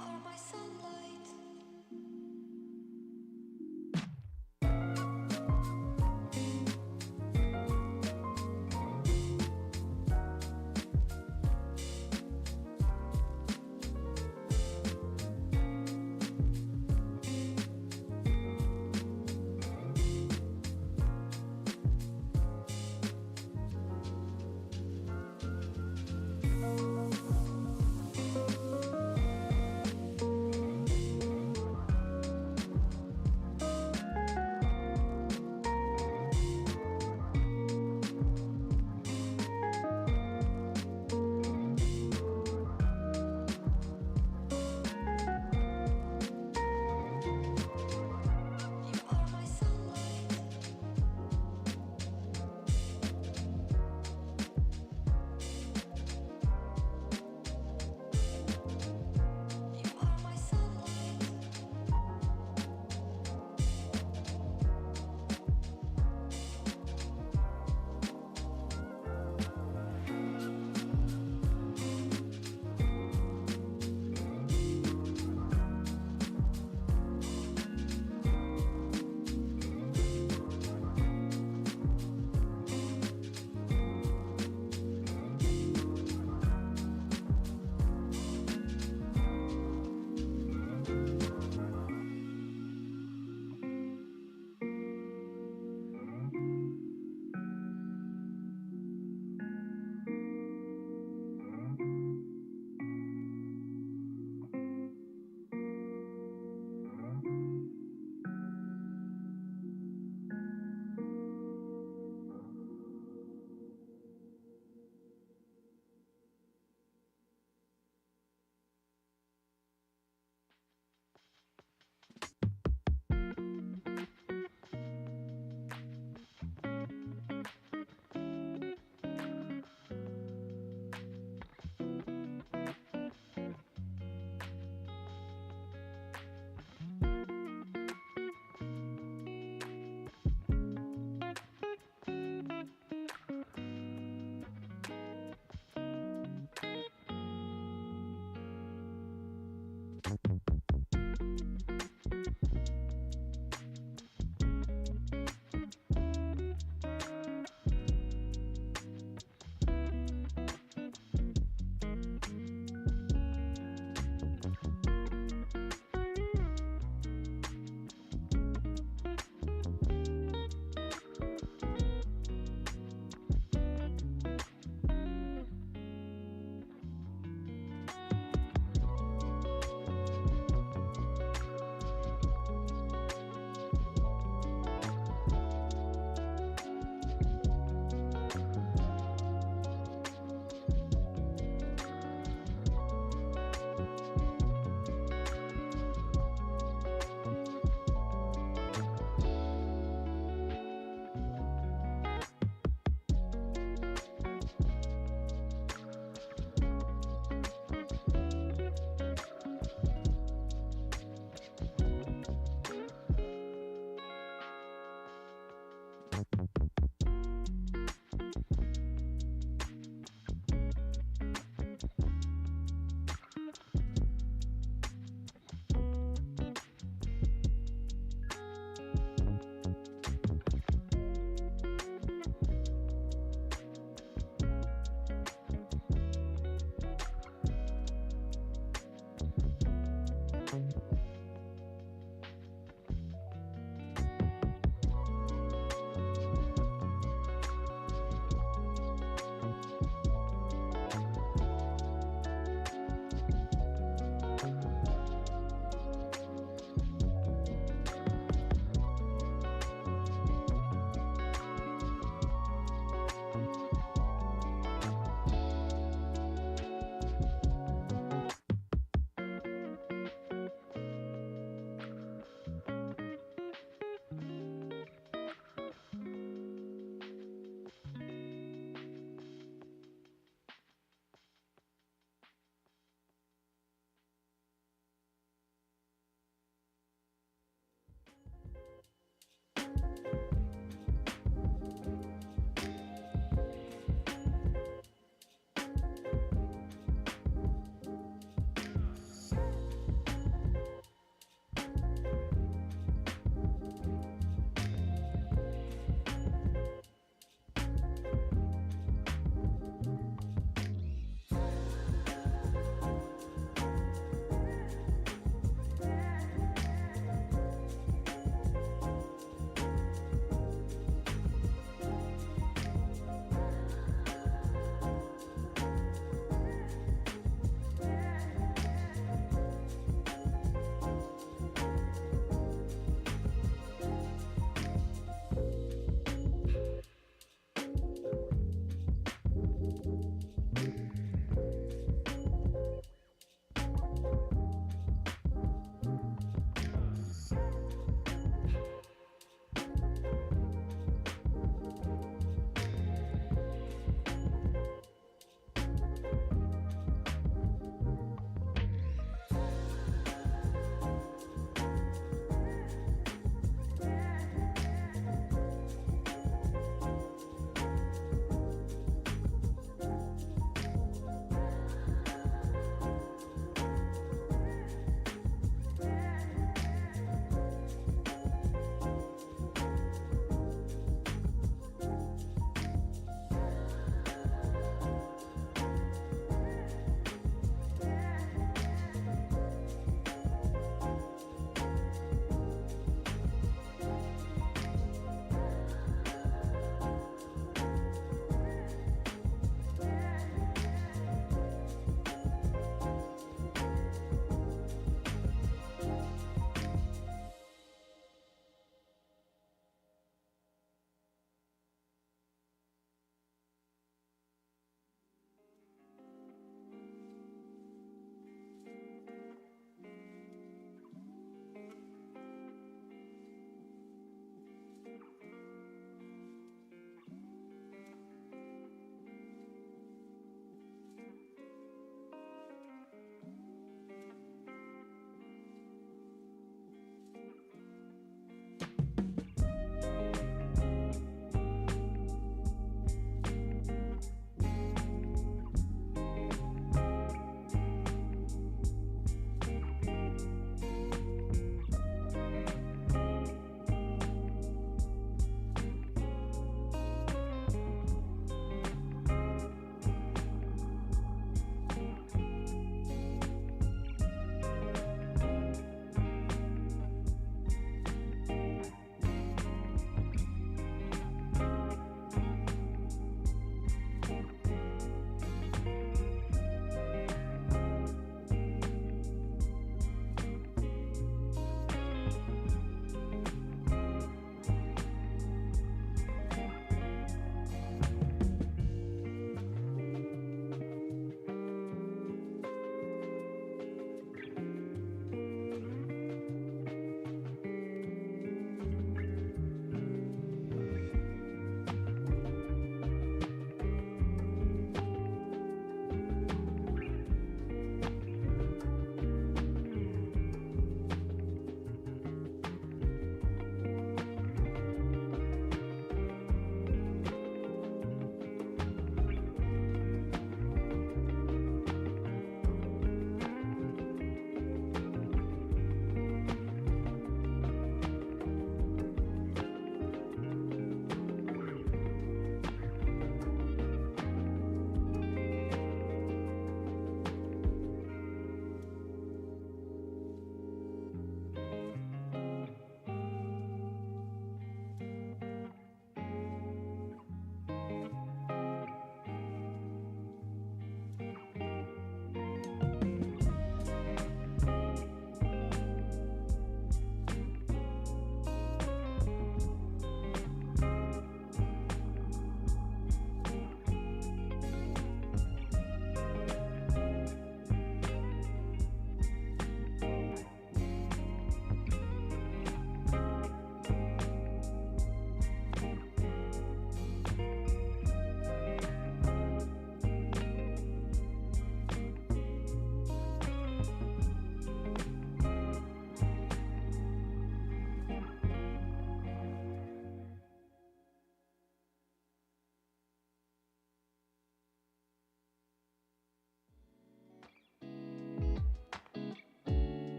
are my sunlight.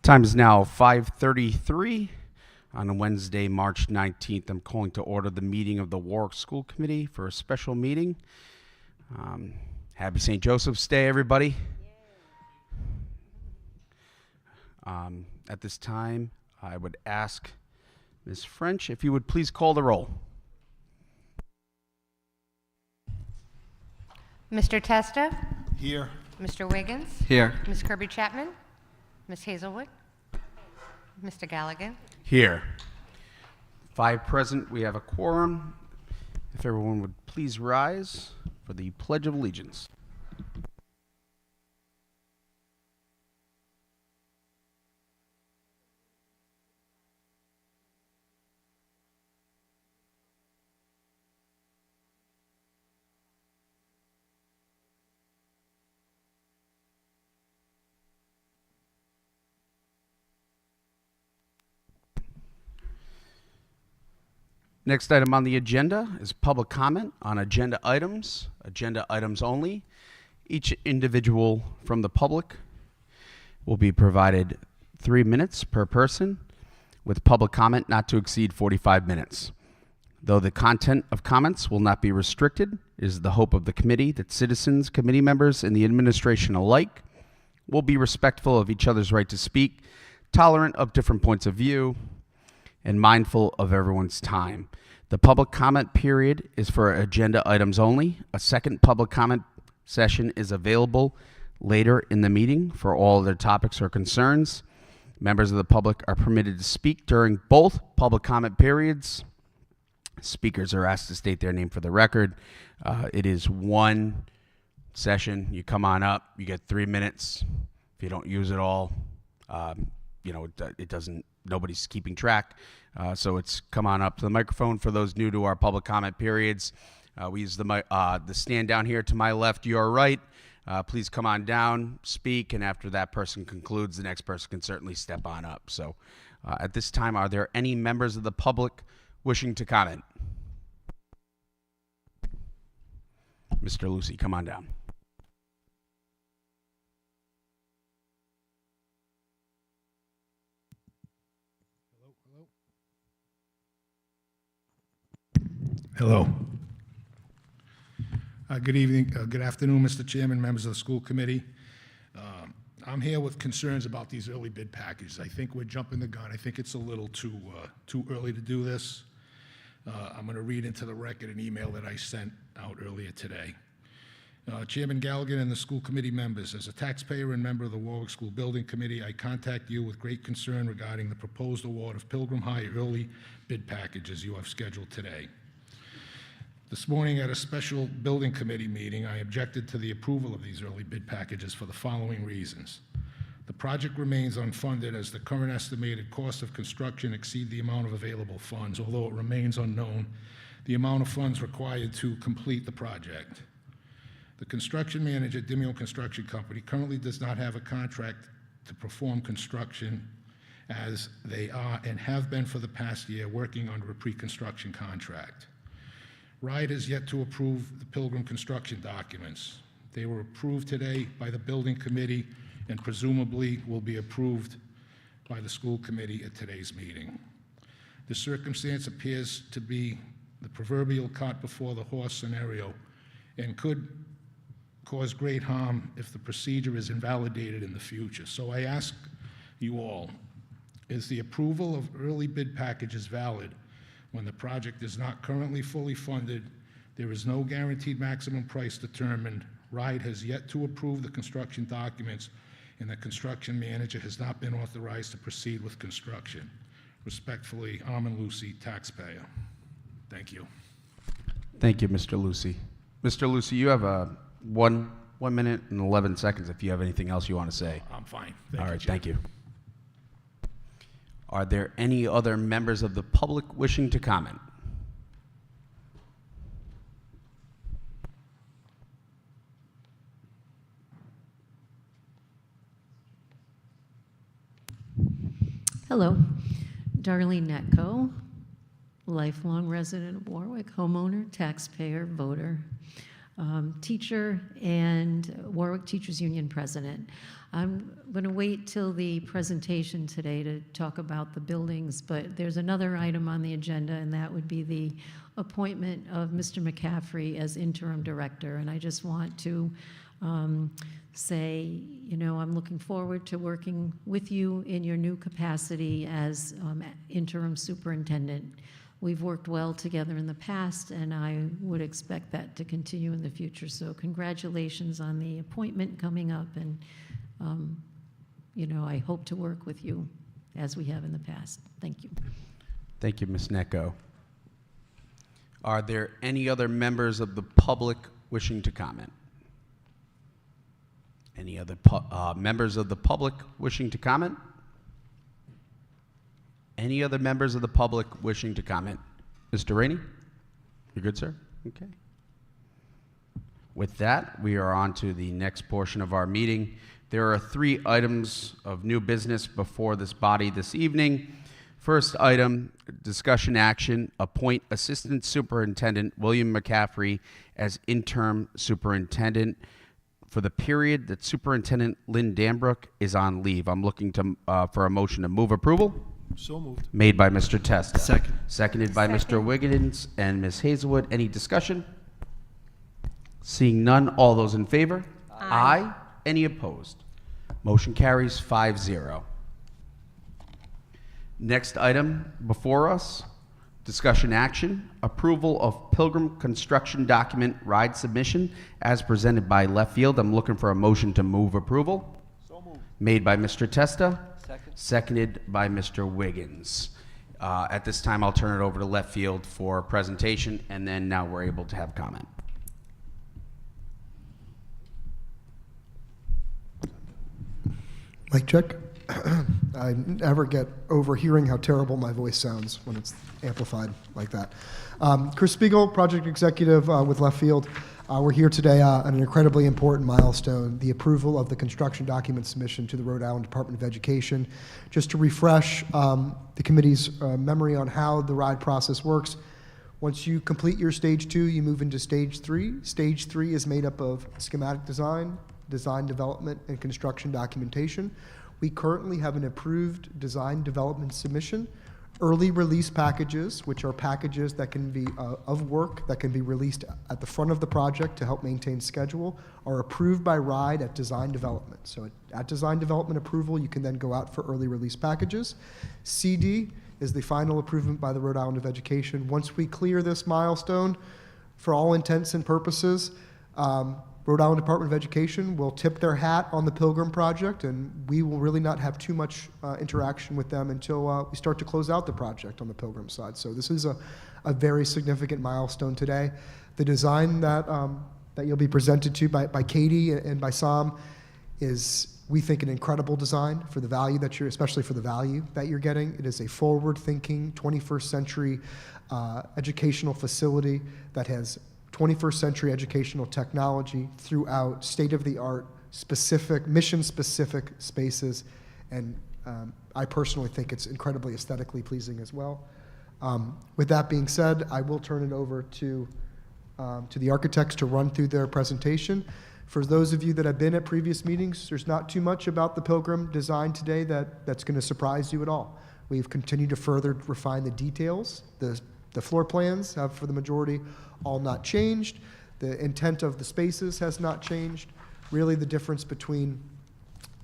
Time is now 5:33 on a Wednesday, March 19th. I'm calling to order the meeting of the Warwick School Committee for a special meeting. Happy St. Joseph's Day, everybody. At this time, I would ask Ms. French if you would please call the roll. Mr. Testa? Here. Mr. Wiggins? Here. Ms. Kirby Chapman? Ms. Hazelwood? Mr. Gallagher? Here. 5 present. We have a quorum. If everyone would please rise for the Pledge of Allegiance. Next item on the agenda is public comment on agenda items only. Each individual from the public will be provided 3 minutes per person, with public comment not to exceed 45 minutes. Though the content of comments will not be restricted, it is the hope of the committee that citizens, committee members, and the administration alike will be respectful of each other's right to speak, tolerant of different points of view, and mindful of everyone's time. The public comment period is for agenda items only. A second public comment session is available later in the meeting for all other topics or concerns. Members of the public are permitted to speak during both public comment periods. Speakers are asked to state their name for the record. It is one session. You come on up, you get 3 minutes. If you don't use it all, it doesn't. Nobody's keeping track, so it's come on up to the microphone. For those new to our public comment periods, we use the stand down here to my left, your right. Please come on down, speak, and after that person concludes, the next person can certainly step on up. So at this time, are there any members of the public wishing to comment? Mr. Lucy, come on down. Hello. Good evening, good afternoon, Mr. Chairman, members of the school committee. I'm here with concerns about these early bid packages. I think we're jumping the gun. I think it's a little too early to do this. I'm going to read into the record an email that I sent out earlier today. Chairman Gallagher and the school committee members, as a taxpayer and member of the Warwick School Building Committee, I contact you with great concern regarding the proposed award of Pilgrim High early bid packages you have scheduled today. This morning at a special building committee meeting, I objected to the approval of these early bid packages for the following reasons. The project remains unfunded as the current estimated cost of construction exceed the amount of available funds, although it remains unknown the amount of funds required to complete the project. The construction manager, Dimeo Construction Company, currently does not have a contract to perform construction, as they are and have been for the past year working under a pre-construction contract. RIDE has yet to approve the Pilgrim construction documents. They were approved today by the building committee and presumably will be approved by the school committee at today's meeting. The circumstance appears to be the proverbial cart before the horse scenario and could cause great harm if the procedure is invalidated in the future. So I ask you all, is the approval of early bid packages valid when the project is not currently fully funded, there is no guaranteed maximum price determined, RIDE has yet to approve the construction documents, and the construction manager has not been authorized to proceed with construction? Respectfully, Armin Lucy, taxpayer. Thank you. Thank you, Mr. Lucy. Mr. Lucy, you have 1 minute and 11 seconds if you have anything else you want to say. I'm fine. All right, thank you. Are there any other members of the public wishing to comment? Hello, Darlene Netco, lifelong resident of Warwick, homeowner, taxpayer, voter, teacher, and Warwick Teachers Union president. I'm going to wait till the presentation today to talk about the buildings, but there's another item on the agenda, and that would be the appointment of Mr. McCaffrey as interim director. And I just want to say, you know, I'm looking forward to working with you in your new capacity as interim superintendent. We've worked well together in the past, and I would expect that to continue in the future. So congratulations on the appointment coming up, and you know, I hope to work with you as we have in the past. Thank you. Thank you, Ms. Netco. Are there any other members of the public wishing to comment? Any other members of the public wishing to comment? Any other members of the public wishing to comment? Mr. Rainey? You're good, sir? Okay. With that, we are on to the next portion of our meeting. There are 3 items of new business before this body this evening. First item, discussion action, appoint Assistant Superintendent William McCaffrey as interim superintendent for the period that Superintendent Lynn Danbrook is on leave. I'm looking to, for a motion to move approval. So moved. Made by Mr. Testa. Second. Seconded by Mr. Second. Wiggins and Ms. Hazelwood. Any discussion? Seeing none, all those in favor? Aye. Any opposed? Motion carries 5-0. Next item before us, discussion action, approval of Pilgrim construction document RIDE submission as presented by Left Field. I'm looking for a motion to move approval. So moved. Made by Mr. Testa. Second. Seconded by Mr. Wiggins. At this time, I'll turn it over to Left Field for presentation, and then now we're able to have comment. Mic check. I never get over hearing how terrible my voice sounds when it's amplified like that. Chris Spiegel, project executive with Left Field. We're here today on an incredibly important milestone, the approval of the construction document submission to the Rhode Island Department of Education. Just to refresh the committee's memory on how the RIDE process works, once you complete your stage 2, you move into stage 3. Stage 3 is made up of schematic design, design development, and construction documentation. We currently have an approved design development submission. Early release packages, which are packages that can be of work that can be released at the front of the project to help maintain schedule, are approved by RIDE at design development. So at design development approval, you can then go out for early release packages. CD is the final approval by the Rhode Island of Education. Once we clear this milestone, for all intents and purposes, Rhode Island Department of Education will tip their hat on the Pilgrim project, and we will really not have too much interaction with them until we start to close out the project on the Pilgrim side. So this is a very significant milestone today. The design that you'll be presented to by Katie and by Sam is, we think, an incredible design for the value that especially for the value that you're getting. It is a forward-thinking, 21st century educational facility that has 21st century educational technology throughout state-of-the-art, specific, mission-specific spaces, and I personally think it's incredibly aesthetically pleasing as well. With that being said, I will turn it over to the architects to run through their presentation. For those of you that have been at previous meetings, there's not too much about the Pilgrim design today that's going to surprise you at all. We've continued to further refine the details. The The floor plans have, for the majority, all not changed. The intent of the spaces has not changed. Really, the difference between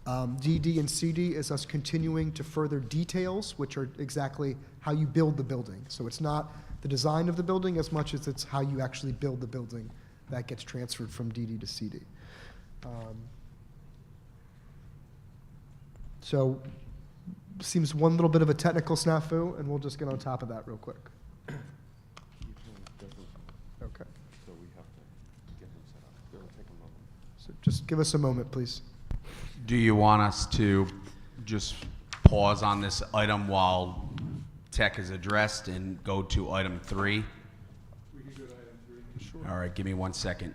DD and CD is us continuing to further details, which are exactly how you build the building. So it's not the design of the building as much as it's how you actually build the building that gets transferred from DD to CD. So seems one little bit of a technical snafu, and we'll just get on top of that real quick. Okay. So we have to get him set up. It'll take a moment. So just give us a moment, please. Do you want us to just pause on this item while tech is addressed and go to item 3? We can go to item 3. Sure. All right, give me 1 second.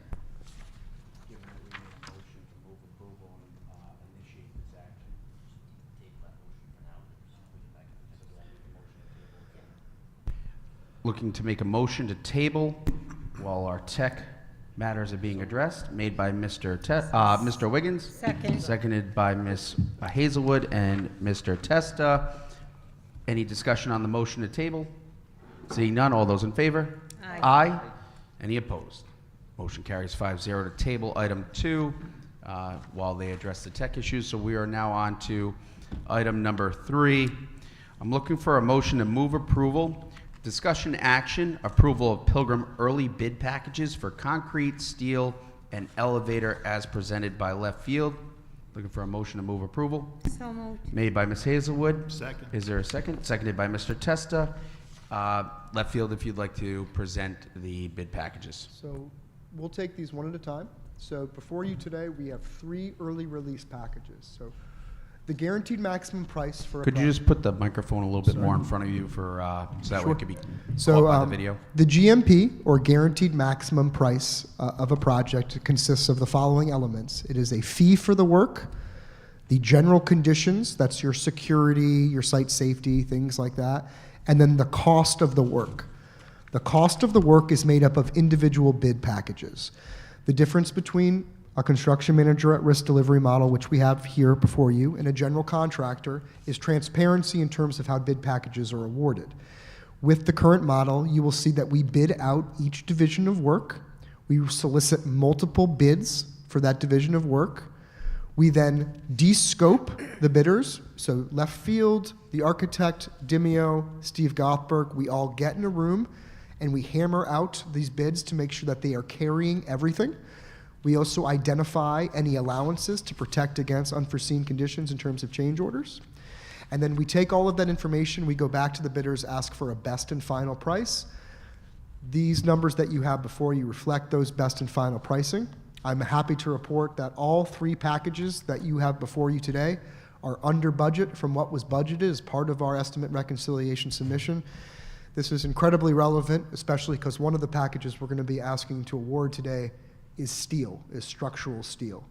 Looking to make a motion to table while our tech matters are being addressed, made by Mr. Wiggins. Second. Seconded by Ms. Hazelwood and Mr. Testa. Any discussion on the motion to table? Seeing none, all those in favor? Aye. Aye. Any opposed? Motion carries 5-0 to table item 2 while they address the tech issues. So we are now on to item number 3. I'm looking for a motion to move approval. Discussion action, approval of Pilgrim early bid packages for concrete, steel, and elevator as presented by Left Field. Looking for a motion to move approval. So moved. Made by Ms. Hazelwood. Second. Is there a second? Seconded by Mr. Testa. Left Field, if you'd like to present the bid packages. So we'll take these one at a time. So before you today, we have 3 early release packages. So the guaranteed maximum price for a Could you project- just put the microphone a little bit more in front of you for, so that way it could be So, caught by the video? the GMP, or guaranteed maximum price of a project, consists of the following elements. It is a fee for the work, the general conditions, that's your security, your site safety, things like that, and then the cost of the work. The cost of the work is made up of individual bid packages. The difference between a construction manager at risk delivery model, which we have here before you, and a general contractor, is transparency in terms of how bid packages are awarded. With the current model, you will see that we bid out each division of work. We solicit multiple bids for that division of work. We then de-scope the bidders, so Left Field, the architect, Dimeo, Steve Gothberg, we all get in a room and we hammer out these bids to make sure that they are carrying everything. We also identify any allowances to protect against unforeseen conditions in terms of change orders. And then we take all of that information, we go back to the bidders, ask for a best and final price. These numbers that you have before you reflect those best and final pricing. I'm happy to report that all 3 packages that you have before you today are under budget from what was budgeted as part of our estimate reconciliation submission. This is incredibly relevant, especially because one of the packages we're going to be asking to award today is steel, is structural steel.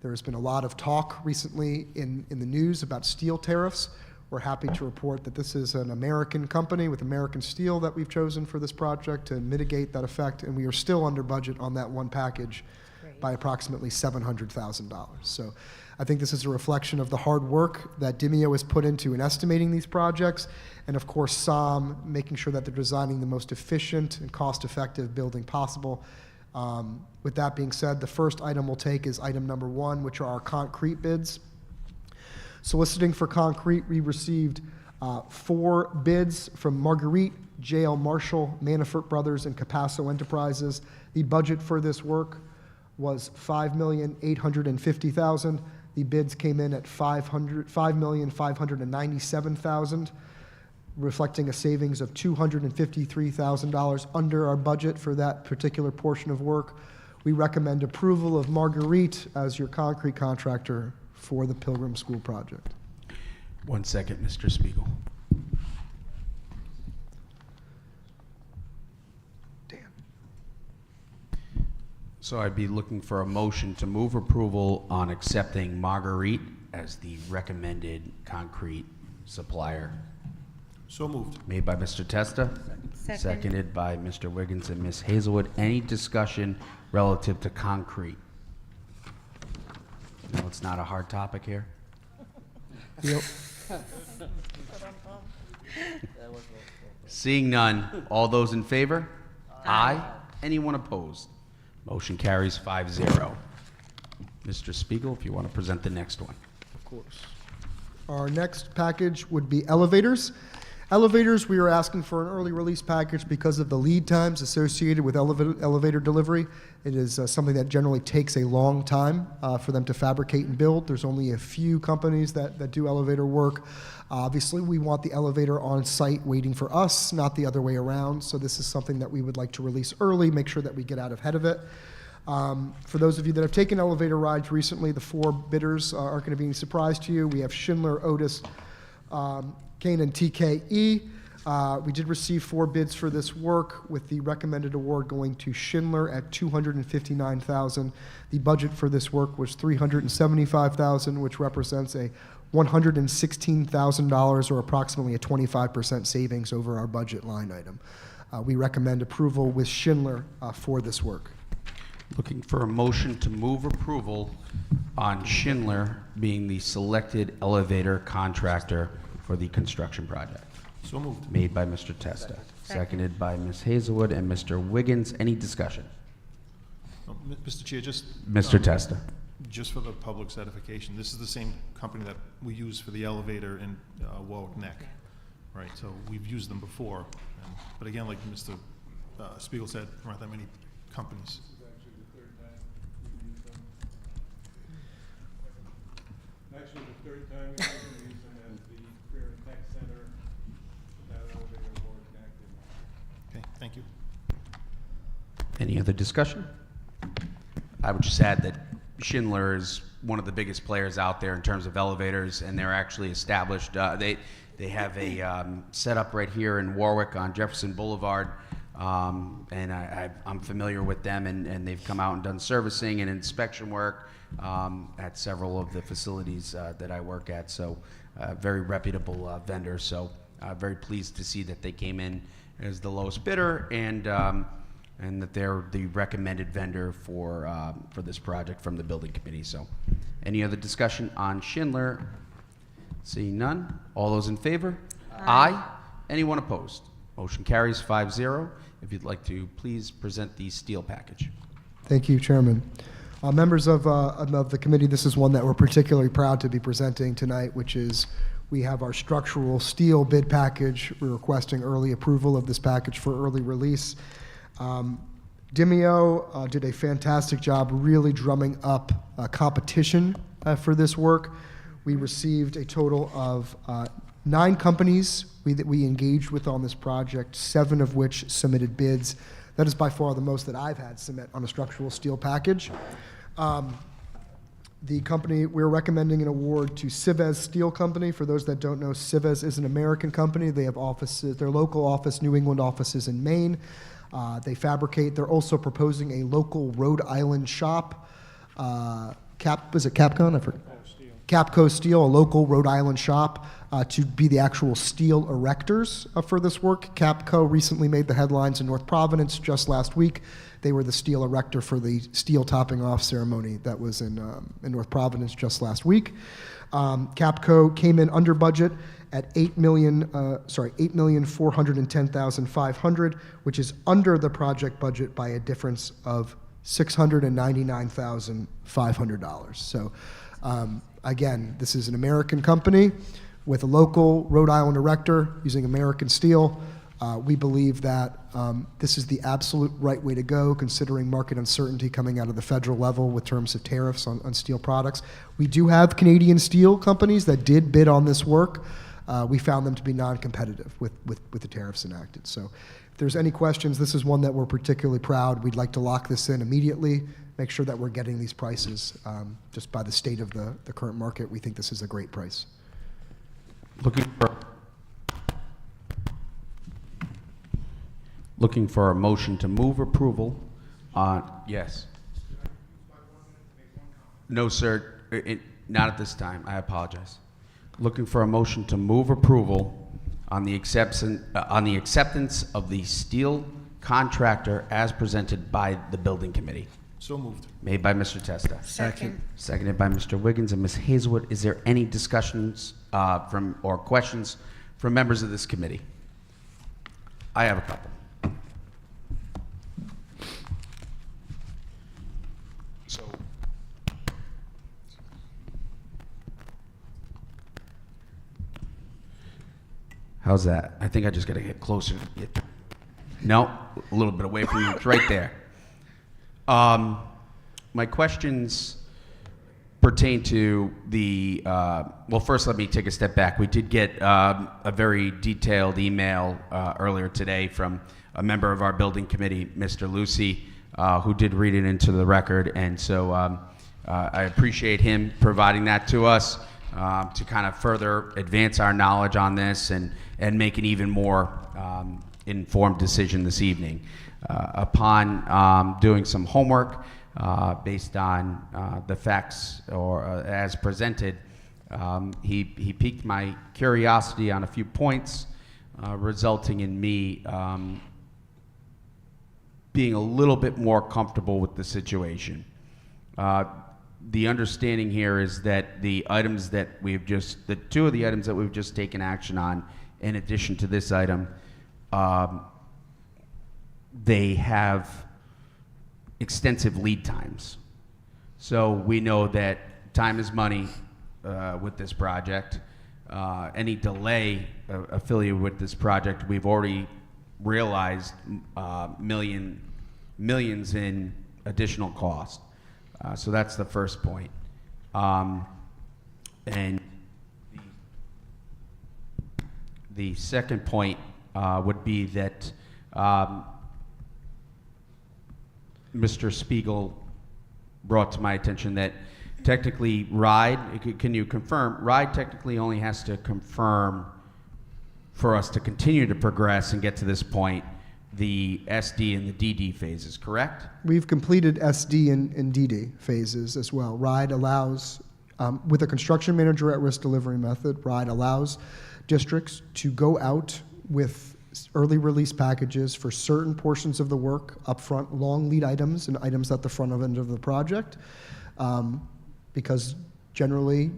There has been a lot of talk recently in the news about steel tariffs. We're happy to report that this is an American company with American steel that we've chosen for this project to mitigate that effect, and we are still under budget on that one package by approximately $700,000. So I think this is a reflection of the hard work that Dimeo has put into in estimating these projects, and of course SOM making sure that they're designing the most efficient and cost-effective building possible. With that being said, the first item we'll take is item number 1, which are our concrete bids. Soliciting for concrete, we received 4 bids from Marguerite, J.L. Marshall, Manafort Brothers, and Capasso Enterprises. The budget for this work was $5,850,000. The bids came in at $5,597,000, reflecting a savings of $253,000 under our budget for that particular portion of work. We recommend approval of Marguerite as your concrete contractor for the Pilgrim School project. 1 second, Mr. Spiegel. Dan. So I'd be looking for a motion to move approval on accepting Marguerite as the recommended concrete supplier. So moved. Made by Mr. Testa. Second. Seconded by Mr. Wiggins and Ms. Hazelwood. Any discussion relative to concrete? No, it's not a hard topic here. Yep. Seeing none, all those in favor? Aye. Anyone opposed? Motion carries 5-0. Mr. Spiegel, if you want to present the next one. Of course. Our next package would be elevators. Elevators, we are asking for an early release package because of the lead times associated with elevator delivery. It is something that generally takes a long time for them to fabricate and build. There's only a few companies that do elevator work. Obviously, we want the elevator on site waiting for us, not the other way around. So this is something that we would like to release early, make sure that we get out ahead of it. For those of you that have taken elevator rides recently, the 4 bidders aren't going to be any surprise to you. We have Schindler, Otis, Kane, and TKE. We did receive 4 bids for this work, with the recommended award going to Schindler at $259,000. The budget for this work was $375,000, which represents a $116,000, or approximately a 25% savings over our budget line item. We recommend approval with Schindler for this work. Looking for a motion to move approval on Schindler being the selected elevator contractor for the construction project. So moved. Made by Mr. Testa, seconded by Ms. Hazelwood and Mr. Wiggins. Any discussion? Mr. Chair, just Mr. Testa. just for the public's edification, this is the same company that we use for the elevator in Warwick Neck, right? So we've used them before, but again, like Mr. Spiegel said, there aren't that many companies. Actually, the third time we've been using as the Career and Tech Center, that elevator board connected. Okay, thank you. Any other discussion? I would just add that Schindler is one of the biggest players out there in terms of elevators, and they're actually established. They have a setup right here in Warwick on Jefferson Boulevard, and I'm familiar with them, and they've come out and done servicing and inspection work at several of the facilities that I work at. So, very reputable vendor. So, very pleased to see that they came in as the lowest bidder, and that they're the recommended vendor for this project from the building committee. So, any other discussion on Schindler? Seeing none, all those in favor? Aye. Anyone opposed? Motion carries 5-0. If you'd like to please present the steel package. Thank you, Chairman. Members of the committee, this is one that we're particularly proud to be presenting tonight, which is we have our structural steel bid package. We're requesting early approval of this package for early release. Dimeo did a fantastic job really drumming up competition for this work. We received a total of 9 companies that we engaged with on this project, 7 of which submitted bids. That is by far the most that I've had submit on a structural steel package. The company, we're recommending an award to Civez Steel Company. For those that don't know, Civez is an American company. They have offices, their local office, New England offices in Maine. They fabricate. They're also proposing a local Rhode Island shop. Was it Capcon? I forgot. Capco Steel, a local Rhode Island shop, to be the actual steel erectors for this work. Capco recently made the headlines in North Providence just last week. They were the steel erector for the steel topping off ceremony that was in North Providence just last week. Capco came in under budget at $8,410,500, which is under the project budget by a difference of $699,500. So. Again, this is an American company with a local Rhode Island erector using American steel. We believe that this is the absolute right way to go, considering market uncertainty coming out of the federal level with terms of tariffs on steel products. We do have Canadian steel companies that did bid on this work. We found them to be non-competitive with the tariffs enacted. So if there's any questions, this is one that we're particularly proud. We'd like to lock this in immediately, make sure that we're getting these prices. Just by the state of the current market, we think this is a great price. Looking for a motion to move approval on, yes. No, sir, not at this time. I apologize. Looking for a motion to move approval on the acceptance of the steel contractor as presented by the building committee. So moved. Made by Mr. Testa. Second. Seconded by Mr. Wiggins and Ms. Hazelwood. Is there any discussions or questions from members of this committee? I have a couple. So, how's that? I think I just got to get closer. No, a little bit away from you. It's right there. My questions pertain to the, well, first let me take a step back. We did get a very detailed email earlier today from a member of our building committee, Mr. Lucy, who did read it into the record. And so I appreciate him providing that to us to kind of further advance our knowledge on this and make an even more informed decision this evening. Upon doing some homework, based on the facts or as presented, he piqued my curiosity on a few points, resulting in me being a little bit more comfortable with the situation. The understanding here is that the items that we've just, the two of the items that we've just taken action on, in addition to this item, they have extensive lead times. So we know that time is money with this project. Any delay affiliated with this project, we've already realized millions in additional cost. So that's the first point. And the second point would be that Mr. Spiegel brought to my attention that technically RIDE, can you confirm, RIDE technically only has to confirm for us to continue to progress and get to this point the SD and the DD phases, correct? We've completed SD and DD phases as well. RIDE allows, with a construction manager at risk delivery method, RIDE allows districts to go out with early release packages for certain portions of the work upfront, long lead items and items at the front end of the project, because generally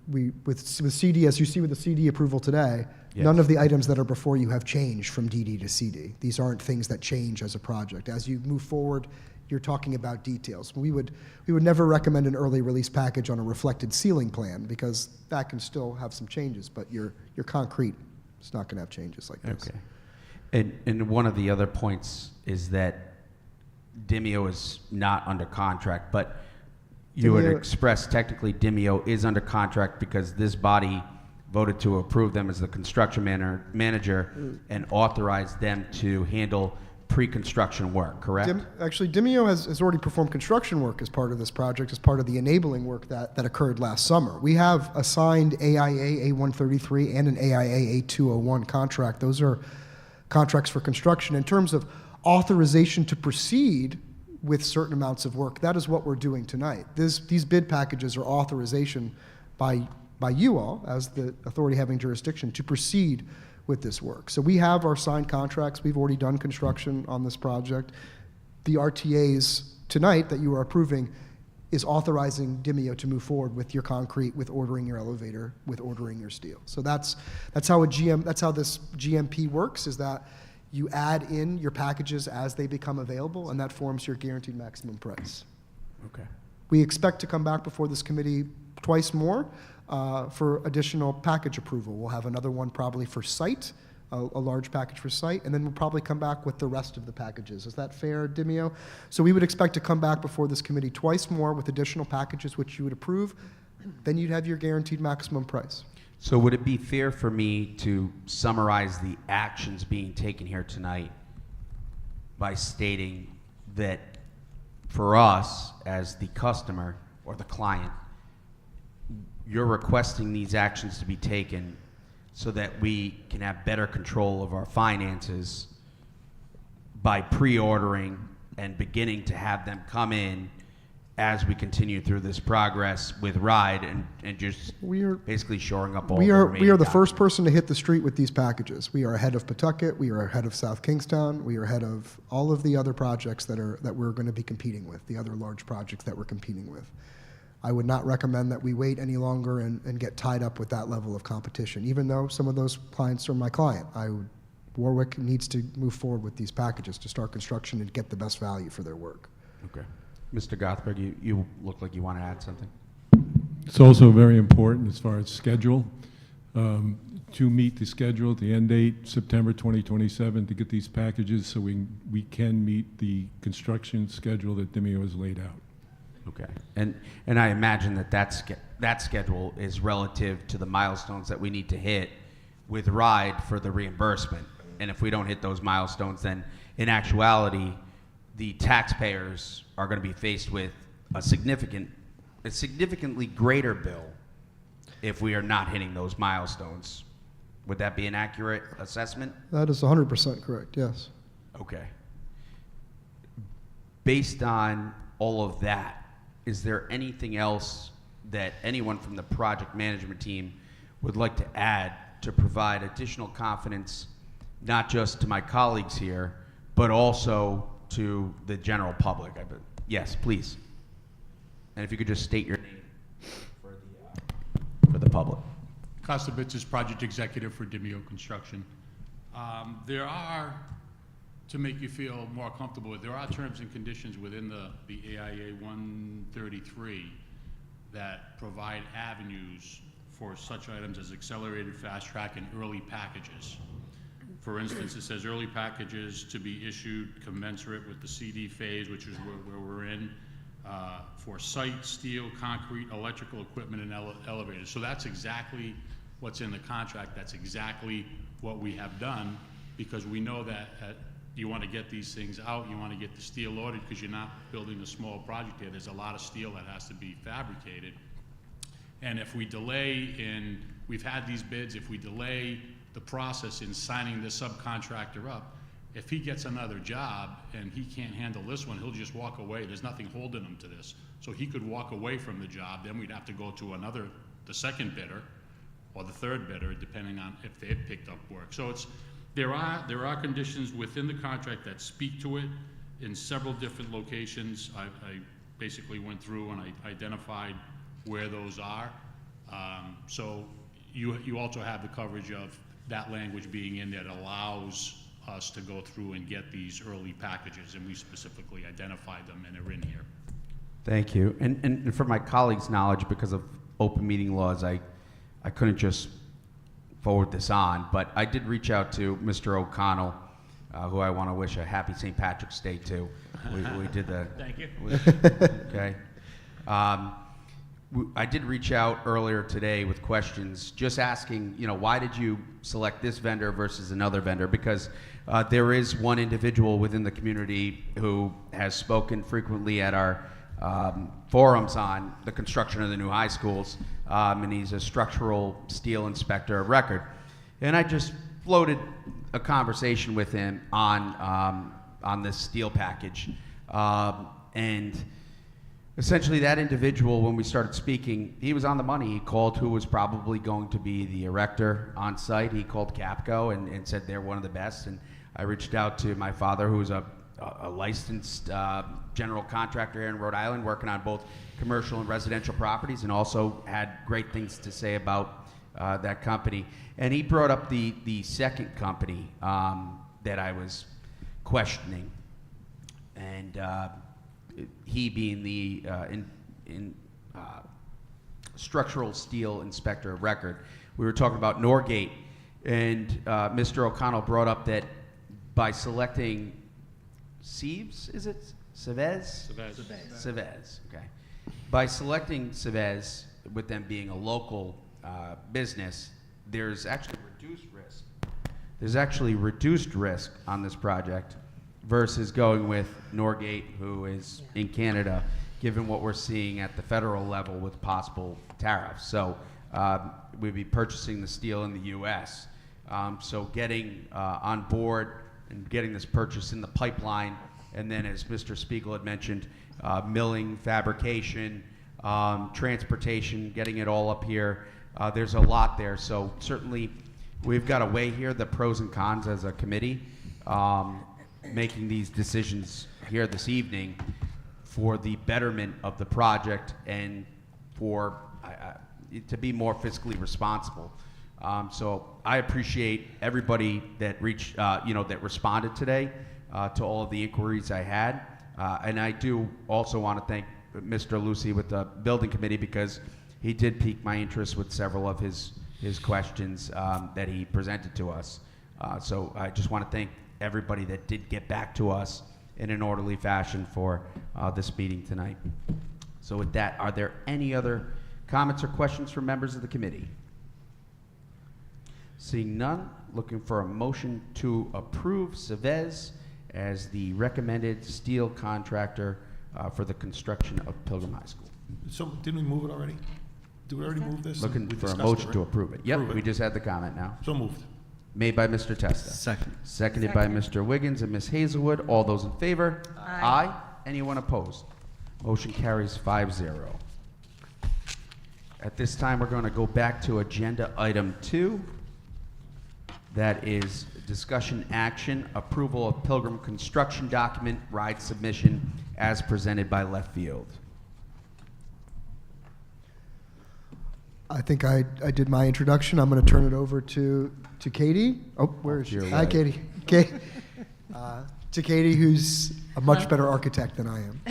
with CD, as you see with the CD approval today, yes, none of the items that are before you have changed from DD to CD. These aren't things that change as a project. As you move forward, you're talking about details. We would never recommend an early release package on a reflected ceiling plan because that can still have some changes, but your concrete is not going to have changes like this. Okay. And one of the other points is that Demio is not under contract, but you would express technically Demio is under contract because this body voted to approve them as the construction manager and authorize them to handle pre-construction work, correct? Actually, Demio has already performed construction work as part of this project, as part of the enabling work that occurred last summer. We have a signed AIA A133 and an AIA A201 contract. Those are contracts for construction. In terms of authorization to proceed with certain amounts of work, that is what we're doing tonight. These bid packages are authorization by you all, as the authority having jurisdiction, to proceed with this work. So we have our signed contracts. We've already done construction on this project. The RTAs tonight that you are approving is authorizing Demio to move forward with your concrete, with ordering your elevator, with ordering your steel. So that's how this GMP works, is that you add in your packages as they become available, and that forms your guaranteed maximum price. Okay. We expect to come back before this committee twice more for additional package approval. We'll have another one probably for site, a large package for site, and then we'll probably come back with the rest of the packages. Is that fair, Demio? So we would expect to come back before this committee twice more with additional packages which you would approve. Then you'd have your guaranteed maximum price. So would it be fair for me to summarize the actions being taken here tonight by stating that for us as the customer or the client, you're requesting these actions to be taken so that we can have better control of our finances by pre-ordering and beginning to have them come in as we continue through this progress with RIDE and just basically shoring up all we the are remaining the first documents. person to hit the street with these packages. We are ahead of Pawtucket. We are ahead of South Kingstown. We are ahead of all of the other projects that we're going to be competing with, the other large projects that we're competing with. I would not recommend that we wait any longer and get tied up with that level of competition. Even though some of those clients are my client, I Warwick needs to move forward with these packages to start construction and get the best value for their work. Okay. Mr. Gothberg, you look like you want to add something. It's also very important as far as schedule, to meet the schedule, the end date, September 2027, to get these packages so we can meet the construction schedule that Demio has laid out. Okay. And I imagine that schedule is relative to the milestones that we need to hit with RIDE for the reimbursement. And if we don't hit those milestones, then in actuality, the taxpayers are going to be faced with a significantly greater bill if we are not hitting those milestones. Would that be an accurate assessment? That is 100% correct, yes. Okay. Based on all of that, is there anything else that anyone from the project management team would like to add to provide additional confidence, not just to my colleagues here, but also to the general public? Yes, please. And if you could just state your name for the public. Kostabits is project executive for Demio Construction. There are, to make you feel more comfortable, there are terms and conditions within the AIA 133 that provide avenues for such items as accelerated fast track and early packages. For instance, it says early packages to be issued commensurate with the CD phase, which is where we're in, for site, steel, concrete, electrical equipment, and elevators. So that's exactly what's in the contract. That's exactly what we have done, because we know that you want to get these things out, you want to get the steel ordered, because you're not building a small project here. There's a lot of steel that has to be fabricated. And if we delay we've had these bids, if we delay the process in signing the subcontractor up, if he gets another job and he can't handle this one, he'll just walk away. There's nothing holding him to this. So he could walk away from the job, then we'd have to go to the second bidder or the third bidder, depending on if they had picked up work. So there are conditions within the contract that speak to it in several different locations. I basically went through and I identified where those are. So you also have the coverage of that language being in there that allows us to go through and get these early packages, and we specifically identified them and they're in here. Thank you. And for my colleagues' knowledge, because of open meeting laws, I couldn't just forward this on, but I did reach out to Mr. O'Connell, who I want to wish a happy St. Patrick's Day to. We did the... Thank you. Okay. I did reach out earlier today with questions, just asking, why did you select this vendor versus another vendor? Because there is one individual within the community who has spoken frequently at our forums on the construction of the new high schools, and he's a structural steel inspector of record. And I just floated a conversation with him on this steel package, and essentially, that individual, when we started speaking, he was on the money. He called who was probably going to be the erector on site. He called Capco and said they're one of the best. And I reached out to my father, who's a licensed general contractor here in Rhode Island, working on both commercial and residential properties, and also had great things to say about that company. And he brought up the second company that I was questioning. And he being the structural steel inspector of record. We were talking about Norgate, and Mr. O'Connell brought up that by selecting Seves, is it? Cevez? Cevez, okay. By selecting Cevez, with them being a local business, there's actually reduced risk. There's actually reduced risk on this project versus going with Norgate, who is in Canada, given what we're seeing at the federal level with possible tariffs. So we'd be purchasing the steel in the U.S. So getting on board and getting this purchase in the pipeline, and then as Mr. Spiegel had mentioned, milling, fabrication, transportation, getting it all up here. There's a lot there. So certainly we've got to weigh here the pros and cons as a committee. Making these decisions here this evening for the betterment of the project and for to be more fiscally responsible. So I appreciate everybody that reached, that responded today to all of the inquiries I had. And I do also want to thank Mr. Lucy with the building committee, because he did pique my interest with several of his questions that he presented to us. So I just want to thank everybody that did get back to us in an orderly fashion for this meeting tonight. So with that, are there any other comments or questions from members of the committee? Seeing none, looking for a motion to approve Chavez as the recommended steel contractor for the construction of Pilgrim High School. So, didn't we move it already? Did we already move this? Looking We for a discussed it, motion right? to approve it. Yep, Approve it. we just had the comment now. So moved. Made by Mr. Testa. Second. Seconded by Mr. Wiggins and Ms. Hazelwood. All those in favor? Aye. Anyone opposed? Motion carries 5-0. At this time, we're going to go back to agenda item 2. That is discussion action, approval of Pilgrim construction document, ride submission as presented by Left Field. I think I did my introduction. I'm going to turn it over to Katie. Oh, where is she? You're Hi, right. Katie. To Katie, who's a much better architect than I am.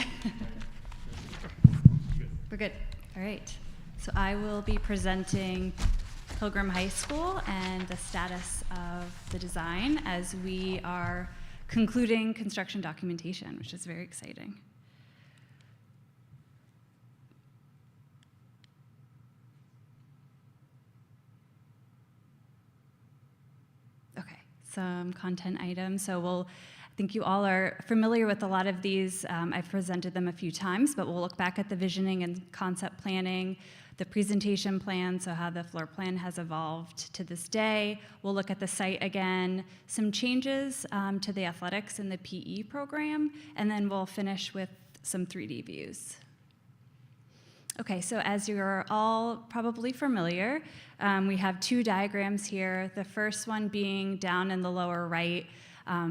We're good. All right. So I will be presenting Pilgrim High School and the status of the design as we are concluding construction documentation, which is very exciting. Okay, some content items. So I think you all are familiar with a lot of these. I've presented them a few times, but we'll look back at the visioning and concept planning, the presentation plan, so how the floor plan has evolved to this day. We'll look at the site again, some changes to the athletics and the PE program, and then we'll finish with some 3D views. Okay, so as you're all probably familiar, we have two diagrams here. The first one being down in the lower right.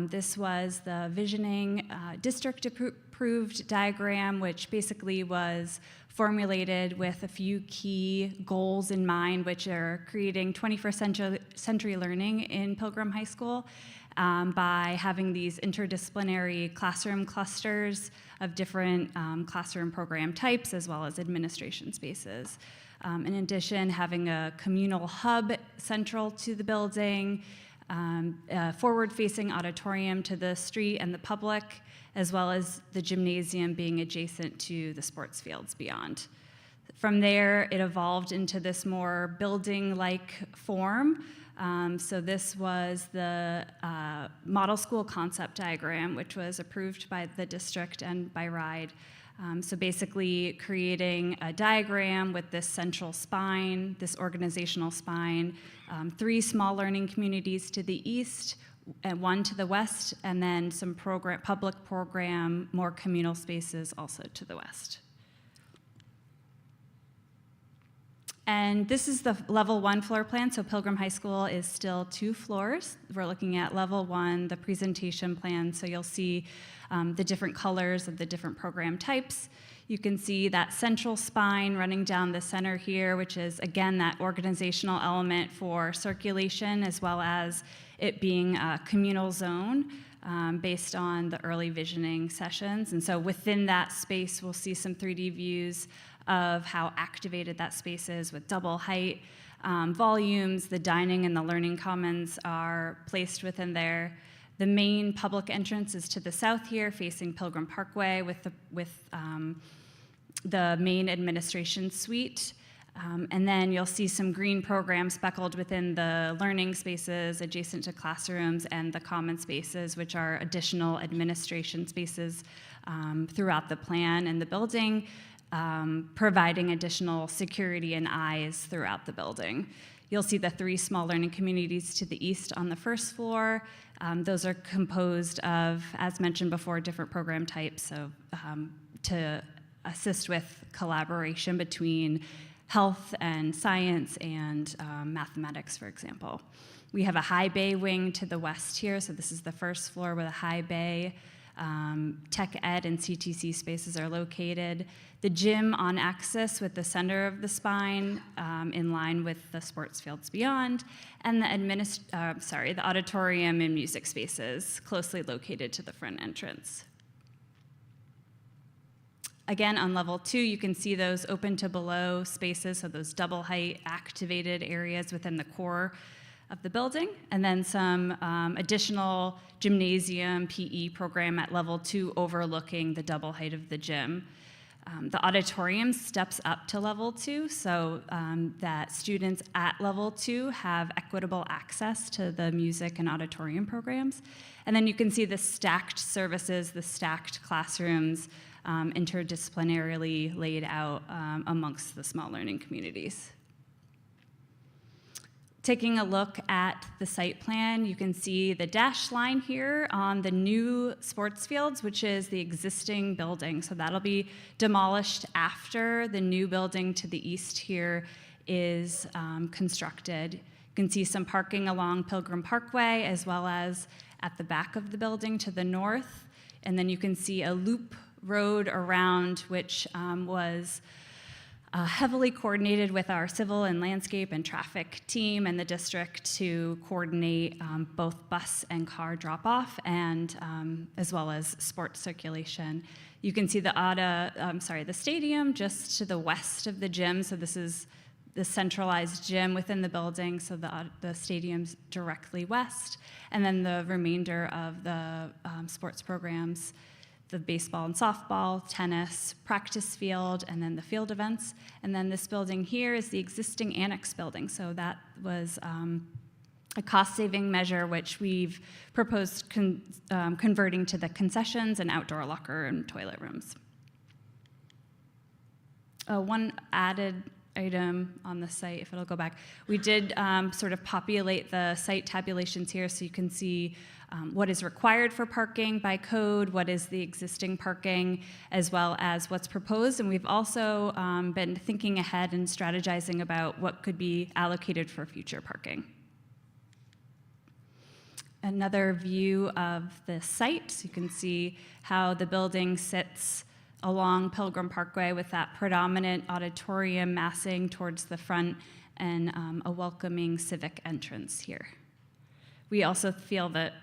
This was the visioning district-approved diagram, which basically was formulated with a few key goals in mind, which are creating 21st century learning in Pilgrim High School by having these interdisciplinary classroom clusters of different classroom program types, as well as administration spaces. In addition, having a communal hub central to the building, a forward-facing auditorium to the street and the public, as well as the gymnasium being adjacent to the sports fields beyond. From there, it evolved into this more building-like form. So this was the model school concept diagram, which was approved by the district and by RIDE. So basically creating a diagram with this central spine, this organizational spine, 3 small learning communities to the east, and 1 to the west, and then some public program, more communal spaces also to the west. And this is the level 1 floor plan. So Pilgrim High School is still 2 floors. We're looking at level 1, the presentation plan. So you'll see the different colors of the different program types. You can see that central spine running down the center here, which is, again, that organizational element for circulation, as well as it being a communal zone based on the early visioning sessions. And so within that space, we'll see some 3D views of how activated that space is with double height volumes. The dining and the learning commons are placed within there. The main public entrance is to the south here, facing Pilgrim Parkway with the main administration suite. And then you'll see some green programs speckled within the learning spaces adjacent to classrooms and the common spaces, which are additional administration spaces throughout the plan and the building, providing additional security and eyes throughout the building. You'll see the 3 small learning communities to the east on the first floor. Those are composed of, as mentioned before, different program types, so to assist with collaboration between health and science and mathematics, for example. We have a high bay wing to the west here, so this is the first floor with a high bay Tech Ed and CTC spaces are located. The gym on axis with the center of the spine in line with the sports fields beyond, and the auditorium and music spaces closely located to the front entrance. Again, on level 2, you can see those open to below spaces, so those double height activated areas within the core of the building, and then some additional gymnasium PE program at level 2 overlooking the double height of the gym. The auditorium steps up to level 2 so that students at level 2 have equitable access to the music and auditorium programs. And then you can see the stacked services, the stacked classrooms, interdisciplinarily laid out amongst the small learning communities. Taking a look at the site plan, you can see the dashed line here on the new sports fields, which is the existing building. So that'll be demolished after the new building to the east here is constructed. You can see some parking along Pilgrim Parkway as well as at the back of the building to the north. And then you can see a loop road around, which was heavily coordinated with our civil and landscape and traffic team and the district to coordinate both bus and car drop-off and as well as sports circulation. You can see the stadium just to the west of the gym. So this is the centralized gym within the building. So the stadium's directly west, and then the remainder of the sports programs, the baseball and softball, tennis, practice field, and then the field events. And then this building here is the existing annex building. So that was a cost-saving measure which we've proposed converting to the concessions and outdoor locker and toilet rooms. One added item on the site, if it'll go back, we did sort of populate the site tabulations here so you can see what is required for parking by code, what is the existing parking, as well as what's proposed. And we've also been thinking ahead and strategizing about what could be allocated for future parking. Another view of the site, so you can see how the building sits along Pilgrim Parkway with that predominant auditorium massing towards the front and a welcoming civic entrance here. We also feel that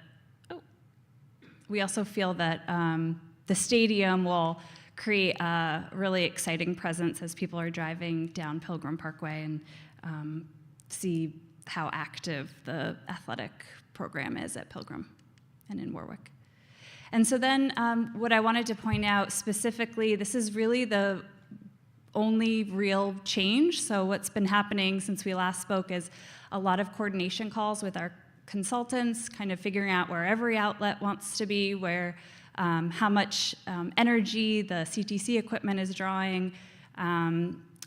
the stadium will create a really exciting presence as people are driving down Pilgrim Parkway and see how active the athletic program is at Pilgrim and in Warwick. And so then what I wanted to point out specifically, this is really the only real change. So what's been happening since we last spoke is a lot of coordination calls with our consultants, kind of figuring out where every outlet wants to be, where how much energy the CTC equipment is drawing,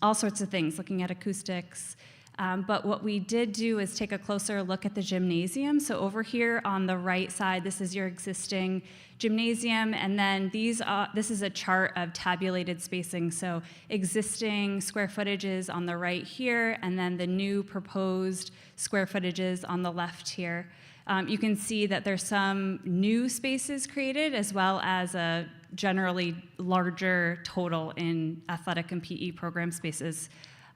all sorts of things, looking at acoustics. But what we did do is take a closer look at the gymnasium. So over here on the right side, this is your existing gymnasium, and then this is a chart of tabulated spacing. So existing square footages on the right here, and then the new proposed square footages on the left here. You can see that there's some new spaces created, as well as a generally larger total in athletic and PE program spaces.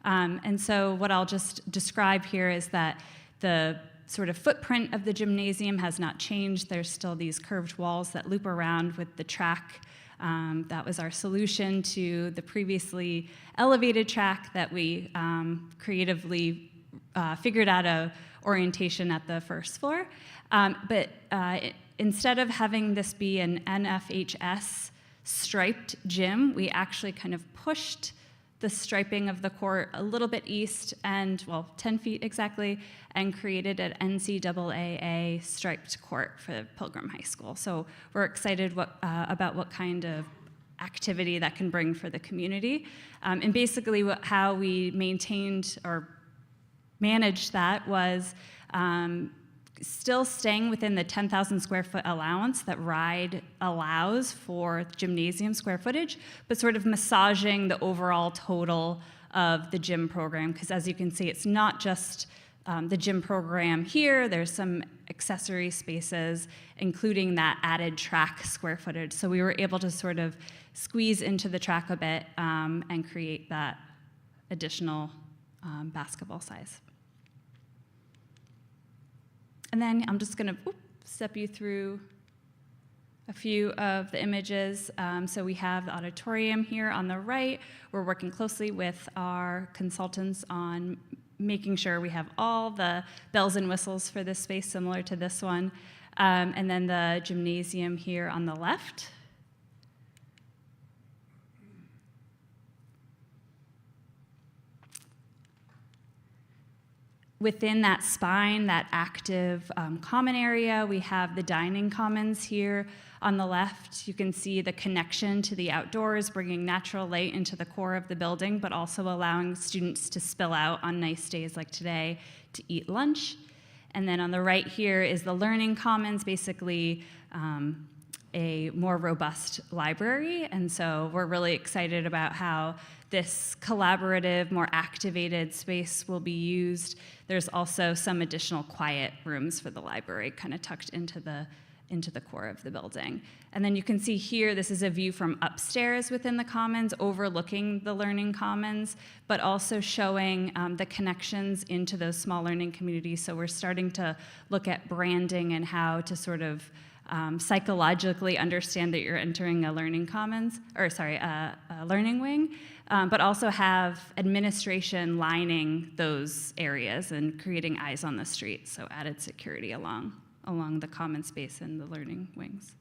And so what I'll just describe here is that the sort of footprint of the gymnasium has not changed. There's still these curved walls that loop around with the track. That was our solution to the previously elevated track that we creatively figured out a orientation at the first floor. But instead of having this be an NFHS striped gym, we actually kind of pushed the striping of the court a little bit east and, 10 feet exactly, and created an NCAA striped court for Pilgrim High School. So we're excited about what kind of activity that can bring for the community. And basically how we maintained or managed that was still staying within the 10,000 square foot allowance that RIDE allows for gymnasium square footage, but sort of massaging the overall total of the gym program, because as you can see, it's not just the gym program here. There's some accessory spaces, including that added track square footage. So we were able to sort of squeeze into the track a bit and create that additional basketball size. And then I'm just going to step you through a few of the images. So we have the auditorium here on the right. We're working closely with our consultants on making sure we have all the bells and whistles for this space similar to this one. And then the gymnasium here on the left. Within that spine, that active common area, we have the dining commons here on the left. You can see the connection to the outdoors, bringing natural light into the core of the building, but also allowing students to spill out on nice days like today to eat lunch. And then on the right here is the learning commons, basically a more robust library. And so we're really excited about how this collaborative, more activated space will be used. There's also some additional quiet rooms for the library kind of tucked into the core of the building. And then you can see here, this is a view from upstairs within the commons, overlooking the learning commons, but also showing the connections into those small learning communities. So we're starting to look at branding and how to sort of psychologically understand that you're entering a learning commons, or sorry, a learning wing, but also have administration lining those areas and creating eyes on the street, so added security along the common space and the learning wings.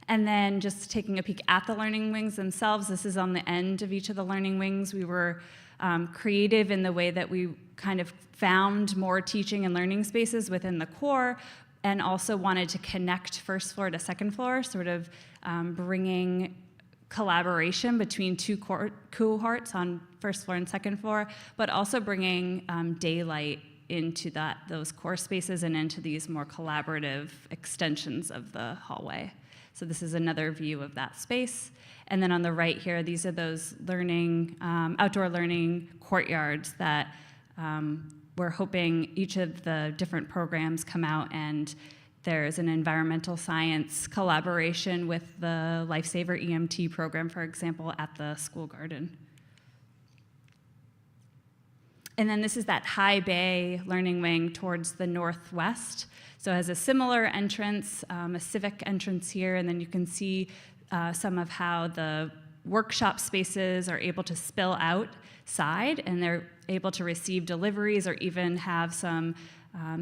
And then just taking a peek at the learning wings themselves, this is on the end of each of the learning wings. We were creative in the way that we kind of found more teaching and learning spaces within the core, and also wanted to connect first floor to second floor, sort of bringing collaboration between two cohorts on first floor and second floor, but also bringing daylight into those core spaces and into these more collaborative extensions of the hallway. So this is another view of that space. And then on the right here, these are those learning, outdoor learning courtyards that we're hoping each of the different programs come out, and there's an environmental science collaboration with the Lifesaver EMT program, for example, at the school garden. And then this is that high bay learning wing towards the northwest. So it has a similar entrance, a civic entrance here, and then you can see some of how the workshop spaces are able to spill outside, and they're able to receive deliveries or even have some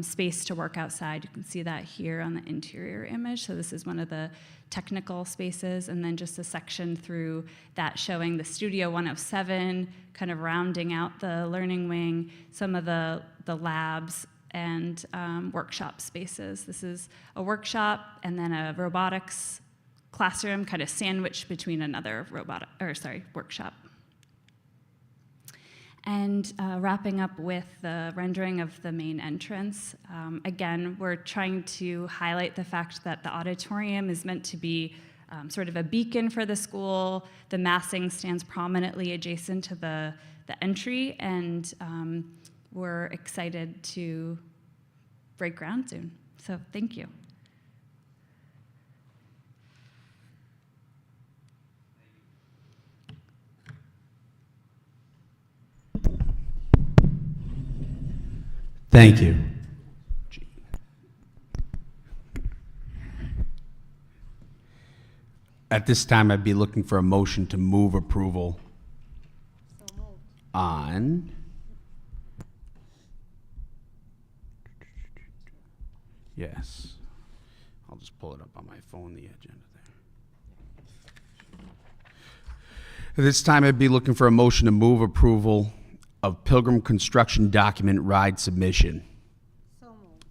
space to work outside. You can see that here on the interior image. So this is one of the technical spaces, and then just a section through that showing the Studio 107, kind of rounding out the learning wing, some of the labs and workshop spaces. This is a workshop and then a robotics classroom kind of sandwiched between another workshop. And wrapping up with the rendering of the main entrance. Again, we're trying to highlight the fact that the auditorium is meant to be sort of a beacon for the school. The massing stands prominently adjacent to the entry, and we're excited to break ground soon. So thank you. Thank you. At this time, I'd be looking for a motion to move approval on yes. I'll just pull it up on my phone, the agenda there. At this time, I'd be looking for a motion to move approval of Pilgrim construction document ride submission. So moved.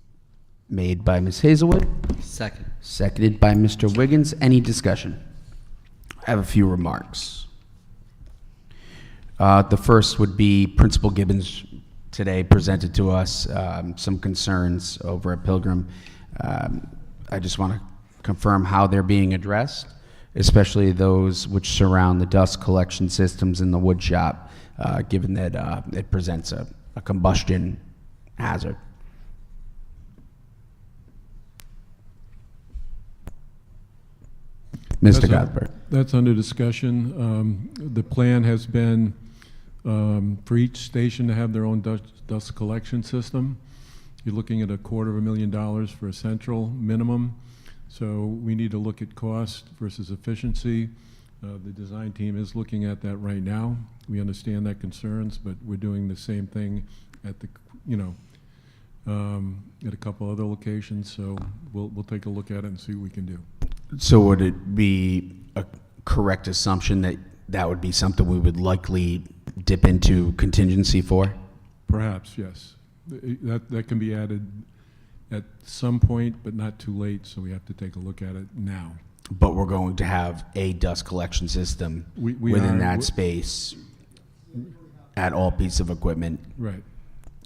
Made by Ms. Hazelwood. Second. Seconded by Mr. Wiggins. Any discussion? I have a few remarks. The first would be Principal Gibbons today presented to us some concerns over at Pilgrim. I just want to confirm how they're being addressed, especially those which surround the dust collection systems in the wood shop, given that it presents a combustion hazard. Mr. Gothberg. That's under discussion. The plan has been for each station to have their own dust collection system. You're looking at $250,000 for a central minimum. So we need to look at cost versus efficiency. The design team is looking at that right now. We understand that concerns, but we're doing the same thing at the, at a couple other locations. So we'll take a look at it and see what we can do. So would it be a correct assumption that that would be something we would likely dip into contingency for? Perhaps, yes. That can be added at some point, but not too late, so we have to take a look at it now. But we're going to have a dust collection system We within are- that space at all pieces of equipment. Right.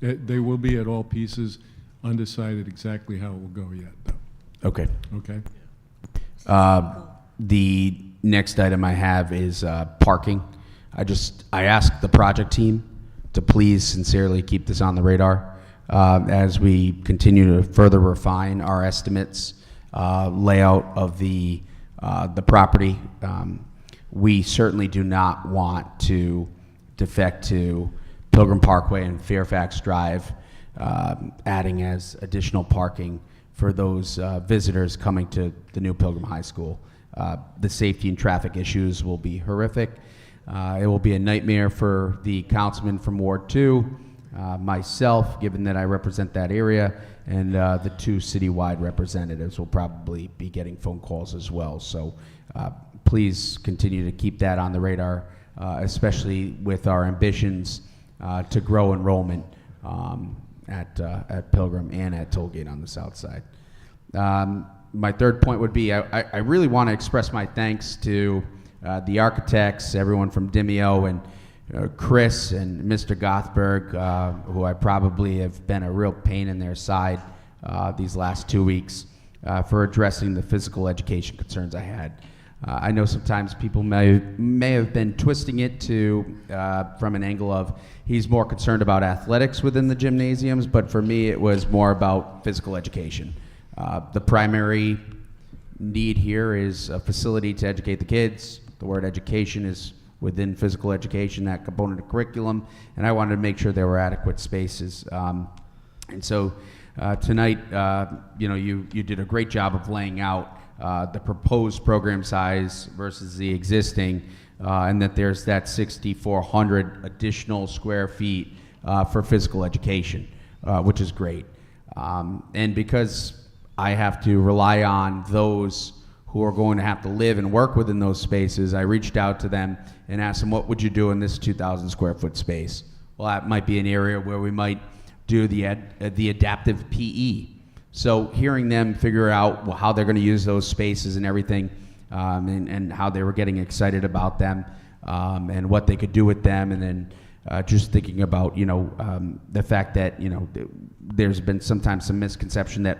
They will be at all pieces, undecided exactly how it will go yet, though. Okay. Okay? The next item I have is parking. I asked the project team to please sincerely keep this on the radar as we continue to further refine our estimates, layout of the property. We certainly do not want to defect to Pilgrim Parkway and Fairfax Drive, adding as additional parking for those visitors coming to the new Pilgrim High School. The safety and traffic issues will be horrific. It will be a nightmare for the councilman from Ward 2, myself, given that I represent that area, and the 2 citywide representatives will probably be getting phone calls as well. So please continue to keep that on the radar, especially with our ambitions to grow enrollment at Pilgrim and at Tollgate on the south side. My third point would be I really want to express my thanks to the architects, everyone from Demio, and Chris and Mr. Gothberg, who I probably have been a real pain in their side these last 2 weeks for addressing the physical education concerns I had. I know sometimes people may have been twisting it to from an angle of he's more concerned about athletics within the gymnasiums, but for me it was more about physical education. The primary need here is a facility to educate the kids. The word education is within physical education, that component of curriculum, and I wanted to make sure there were adequate spaces. And so tonight, you did a great job of laying out the proposed program size versus the existing, and that there's that 6,400 additional square feet for physical education, which is great. And because I have to rely on those who are going to have to live and work within those spaces, I reached out to them and asked them, what would you do in this 2,000 square foot space? Well, that might be an area where we might do the adaptive PE. So hearing them figure out how they're going to use those spaces and everything, and how they were getting excited about them, and what they could do with them, and then just thinking about the fact that there's been sometimes some misconception that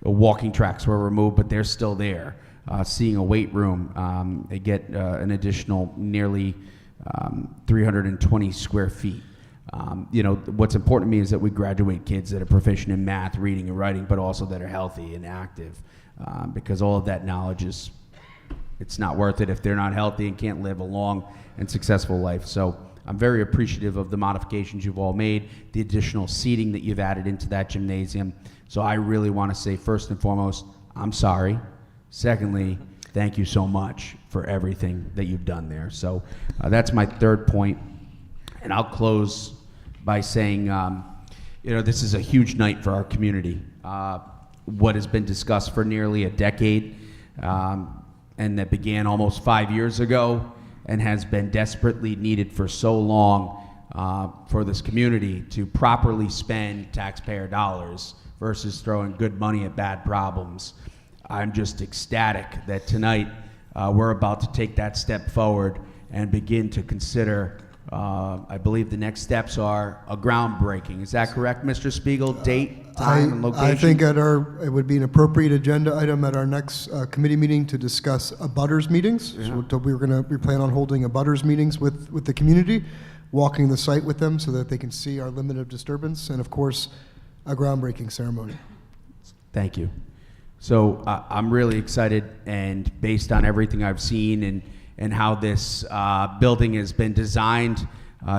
walking tracks were removed, but they're still there. Seeing a weight room, they get an additional nearly 320 square feet. What's important to me is that we graduate kids that are proficient in math, reading, and writing, but also that are healthy and active, because all of that knowledge it's not worth it if they're not healthy and can't live a long and successful life. So I'm very appreciative of the modifications you've all made, the additional seating that you've added into that gymnasium. So I really want to say, first and foremost, I'm sorry. Secondly, thank you so much for everything that you've done there. So that's my third point. And I'll close by saying, this is a huge night for our community. What has been discussed for nearly a decade, and that began almost 5 years ago, and has been desperately needed for so long for this community to properly spend taxpayer dollars versus throwing good money at bad problems. I'm just ecstatic that tonight we're about to take that step forward and begin to consider I believe the next steps are a groundbreaking. Is that correct, Mr. Spiegel? Date, time, and location? I think it would be an appropriate agenda item at our next committee meeting to discuss abutters meetings. Yeah. So we plan on holding abutters meetings with the community, walking the site with them so that they can see our limit of disturbance, and of course, a groundbreaking ceremony. Thank you. So I'm really excited, and based on everything I've seen and how this building has been designed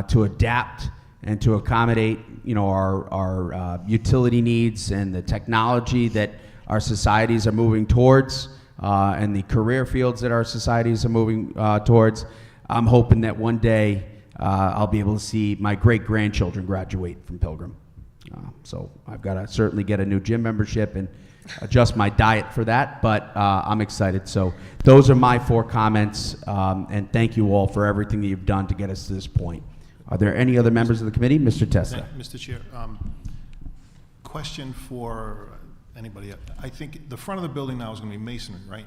to adapt and to accommodate, our utility needs and the technology that our societies are moving towards, and the career fields that our societies are moving towards. I'm hoping that one day I'll be able to see my great-grandchildren graduate from Pilgrim. So I've got to certainly get a new gym membership and adjust my diet for that, but I'm excited. So those are my 4 comments, and thank you all for everything that you've done to get us to this point. Are there any other members of the committee? Mr. Testa. Mr. Chair, question for anybody. I think the front of the building now is going to be masonry, right?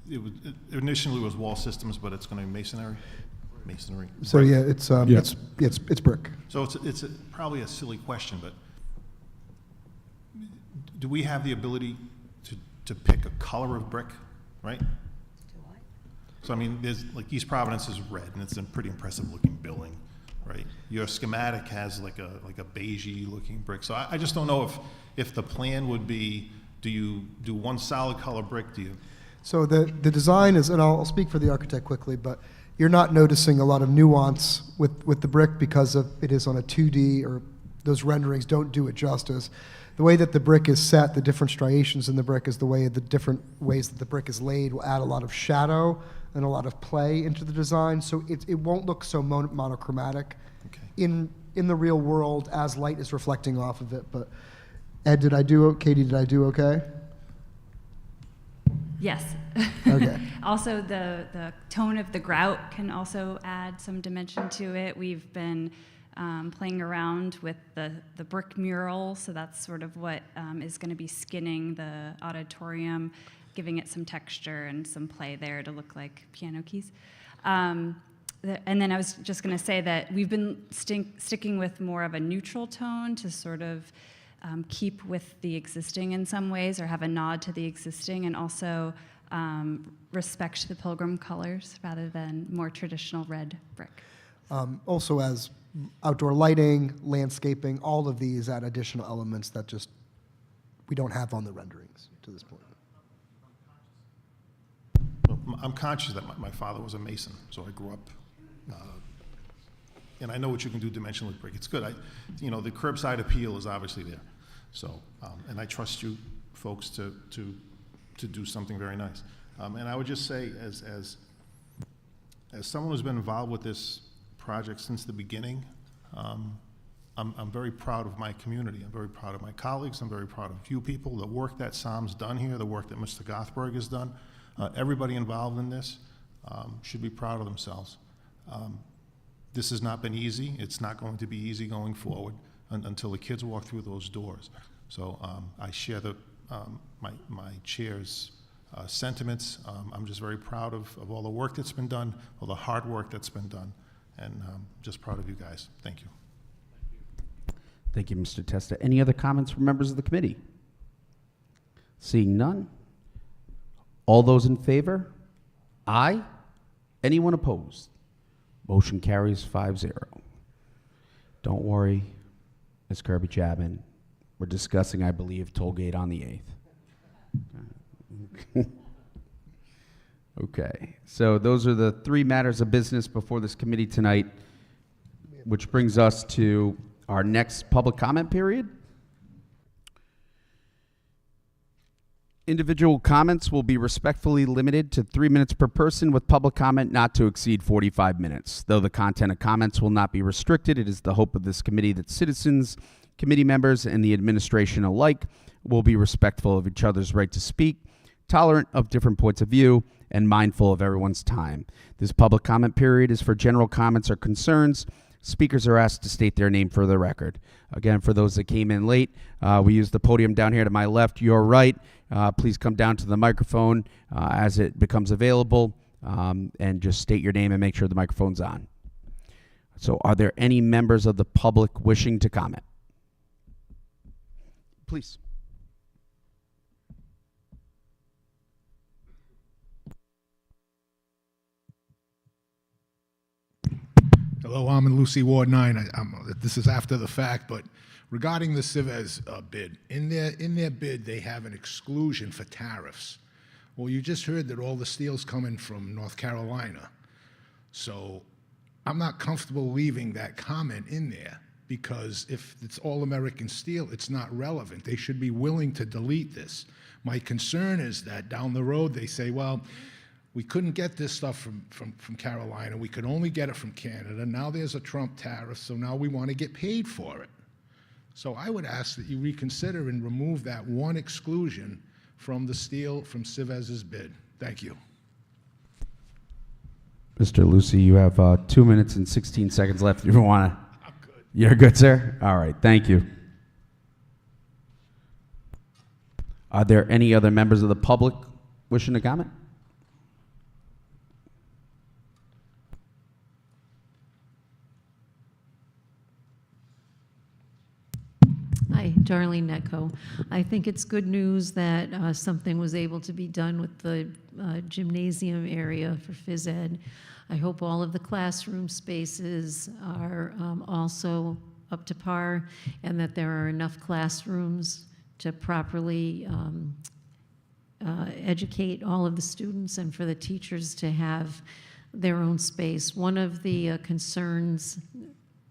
It initially was wall systems, but it's going to be masonry. So Right. yeah, it's brick. So it's probably a silly question, but do we have the ability to pick a color of brick, right? So I mean, there's like East Providence is red, and it's a pretty impressive looking building, right? Your schematic has like a beigey looking brick. So I just don't know if the plan would be, do you do one solid color brick? Do you? So the design is, and I'll speak for the architect quickly, but you're not noticing a lot of nuance with the brick because it is on a 2D, or those renderings don't do it justice. The way that the brick is set, the different striations in the brick, is the different ways that the brick is laid will add a lot of shadow and a lot of play into the design. So it won't look so monochromatic Okay. in the real world as light is reflecting off of it. But Ed, Katie, did I do okay? Yes. Okay. Also, the tone of the grout can also add some dimension to it. We've been playing around with the brick mural, so that's sort of what is going to be skinning the auditorium, giving it some texture and some play there to look like piano keys. And then I was just going to say that we've been sticking with more of a neutral tone to sort of keep with the existing in some ways, or have a nod to the existing, and also respect the Pilgrim colors rather than more traditional red brick. Also, as outdoor lighting, landscaping, all of these add additional elements that just we don't have on the renderings to this point. Well, I'm conscious that my father was a mason, so I grew up, and I know what you can do dimensionally with brick. It's good. The curbside appeal is obviously there. So, and I trust you folks to do something very nice. And I would just say, as someone who's been involved with this project since the beginning, I'm very proud of my community. I'm very proud of my colleagues. I'm very proud of you people. The work that Sam's done here, the work that Mr. Gothberg has done, everybody involved in this should be proud of themselves. This has not been easy. It's not going to be easy going forward until the kids walk through those doors. So I share my chair's sentiments. I'm just very proud of all the work that's been done, all the hard work that's been done, and just proud of you guys. Thank you. Thank you, Mr. Testa. Any other comments from members of the committee? Seeing none. All those in favor? Aye. Anyone opposed? Motion carries 5-0. Don't worry, Ms. Kirby Chapman. We're discussing, I believe, toll gate on the 8th. Okay, so those are the 3 matters of business before this committee tonight, which brings us to our next public comment period. Individual comments will be respectfully limited to 3 minutes per person, with public comment not to exceed 45 minutes. Though the content of comments will not be restricted, it is the hope of this committee that citizens, committee members, and the administration alike will be respectful of each other's right to speak, tolerant of different points of view, and mindful of everyone's time. This public comment period is for general comments or concerns. Speakers are asked to state their name for the record. Again, for those that came in late, we use the podium down here to my left, your right. Please come down to the microphone as it becomes available, and just state your name and make sure the microphone's on. So are there any members of the public wishing to comment? Please. Hello, I'm in Lucy Ward 9. This is after the fact, but regarding the Civez bid, in their bid, they have an exclusion for tariffs. Well, you just heard that all the steel's coming from North Carolina. So I'm not comfortable leaving that comment in there, because if it's all American steel, it's not relevant. They should be willing to delete this. My concern is that down the road, they say, well, we couldn't get this stuff from Carolina. We could only get it from Canada. Now there's a Trump tariff, so now we want to get paid for it. So I would ask that you reconsider and remove that one exclusion from the steel from Civez's bid. Thank you. Mr. Lucy, you have 2 minutes and 16 seconds left. You want to? I'm good. You're good, sir? All right, thank you. Are there any other members of the public wishing to comment? Hi, Darlene Netco. I think it's good news that something was able to be done with the gymnasium area for phys ed. I hope all of the classroom spaces are also up to par, and that there are enough classrooms to properly educate all of the students and for the teachers to have their own space. One of the concerns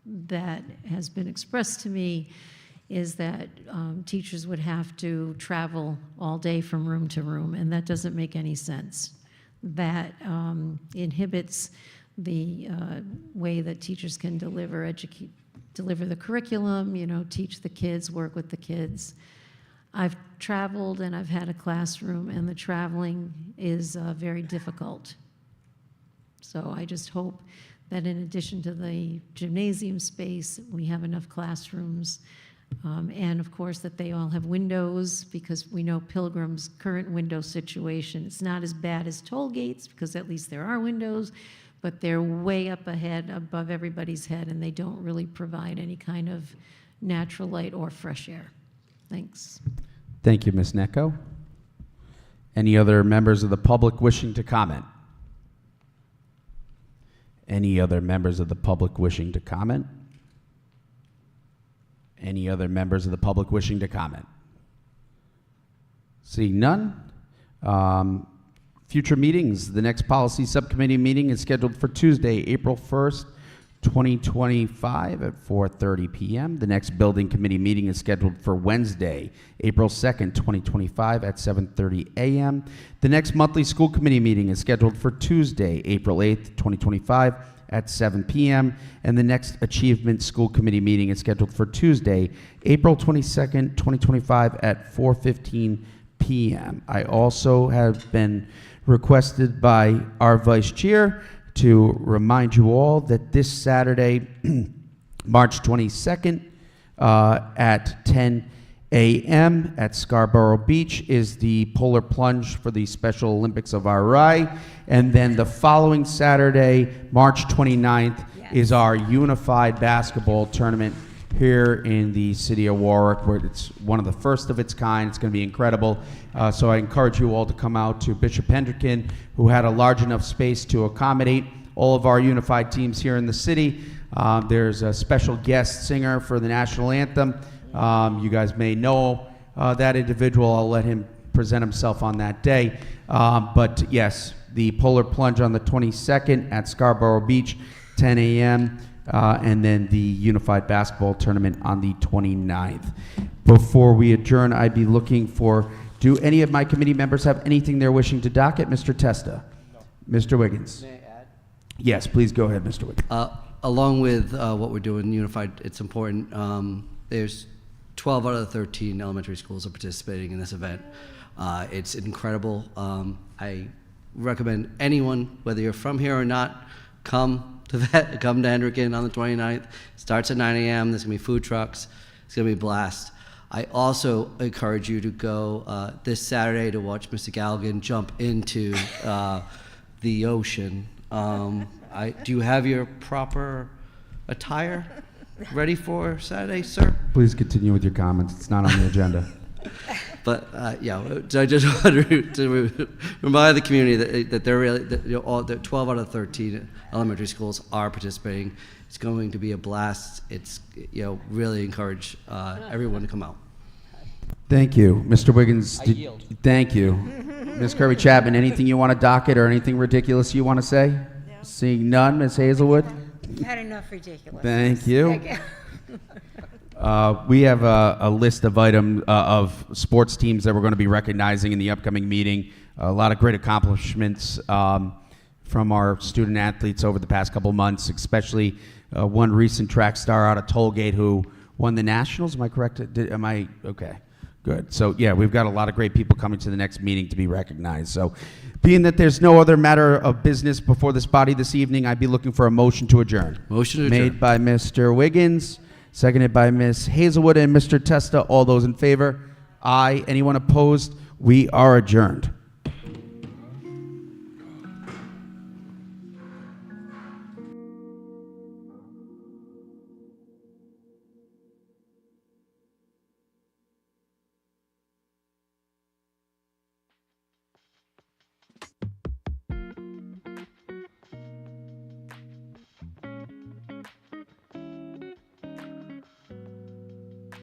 that has been expressed to me is that teachers would have to travel all day from room to room, and that doesn't make any sense. That inhibits the way that teachers can deliver the curriculum, you know, teach the kids, work with the kids. I've traveled and I've had a classroom, and the traveling is very difficult. So I just hope that in addition to the gymnasium space, we have enough classrooms. And of course that they all have windows, because we know Pilgrim's current window situation. It's not as bad as toll gates, because at least there are windows, but they're way up ahead above everybody's head, and they don't really provide any kind of natural light or fresh air. Thanks. Thank you, Ms. Necco. Any other members of the public wishing to comment? Any other members of the public wishing to comment? Any other members of the public wishing to comment? Seeing none. Future meetings. The next policy subcommittee meeting is scheduled for Tuesday, April 1st, 2025 at 4:30 p.m. The next building committee meeting is scheduled for Wednesday, April 2nd, 2025 at 7:30 a.m. The next monthly school committee meeting is scheduled for Tuesday, April 8th, 2025 at 7 p.m. And the next Achievement School Committee meeting is scheduled for Tuesday, April 22nd, 2025 at 4:15 p.m. I also have been requested by our Vice Chair to remind you all that this Saturday, March 22nd, at 10 a.m. at Scarborough Beach is the polar plunge for the Special Olympics of RI. And then the following Saturday, March 29th, is our unified basketball tournament here in the city of Warwick, where it's one of the first of its kind. It's going to be incredible. So I encourage you all to come out to Bishop Hendricken, who had a large enough space to accommodate all of our unified teams here in the city. There's a special guest singer for the national anthem. You guys may know that individual. I'll let him present himself on that day. But yes, the polar plunge on the 22nd at Scarborough Beach, 10 a.m., and then the unified basketball tournament on the 29th. Before we adjourn, I'd be looking for, do any of my committee members have anything they're wishing to docket? Mr. Testa? No. Mr. Wiggins? May I add? Yes, please go ahead, Mr. Wiggins. Along with what we're doing, Unified, it's important. There's 12 out of the 13 elementary schools are participating in this event. It's incredible. I recommend anyone, whether you're from here or not, come to Hendricken on the 29th. Starts at 9 a.m. There's going to be food trucks. It's going to be a blast. I also encourage you to go this Saturday to watch Mr. Galligan jump into the ocean. Do you have your proper attire ready for Saturday, sir? Please continue with your comments. It's not on the agenda. But yeah, so I just want to remind the community that they're really that 12 out of 13 elementary schools are participating. It's going to be a blast. It's really encourage everyone to come out. Thank you, Mr. Wiggins. I yield. Thank you, Ms. Kirby Chapman. Anything you want to docket or anything ridiculous you want to say? No. Seeing none, Ms. Hazelwood. Had enough ridiculous. Thank you. We have a list of items of sports teams that we're going to be recognizing in the upcoming meeting. A lot of great accomplishments from our student athletes over the past couple months, especially one recent track star out of Tollgate who won the Nationals. Am I correct? Am I okay? Good. So yeah, we've got a lot of great people coming to the next meeting to be recognized. So being that there's no other matter of business before this body this evening, I'd be looking for a motion to adjourn. Motion to adjourn. Made by Mr. Wiggins, seconded by Ms. Hazelwood and Mr. Testa. All those in favor? Aye. Anyone opposed? We are adjourned.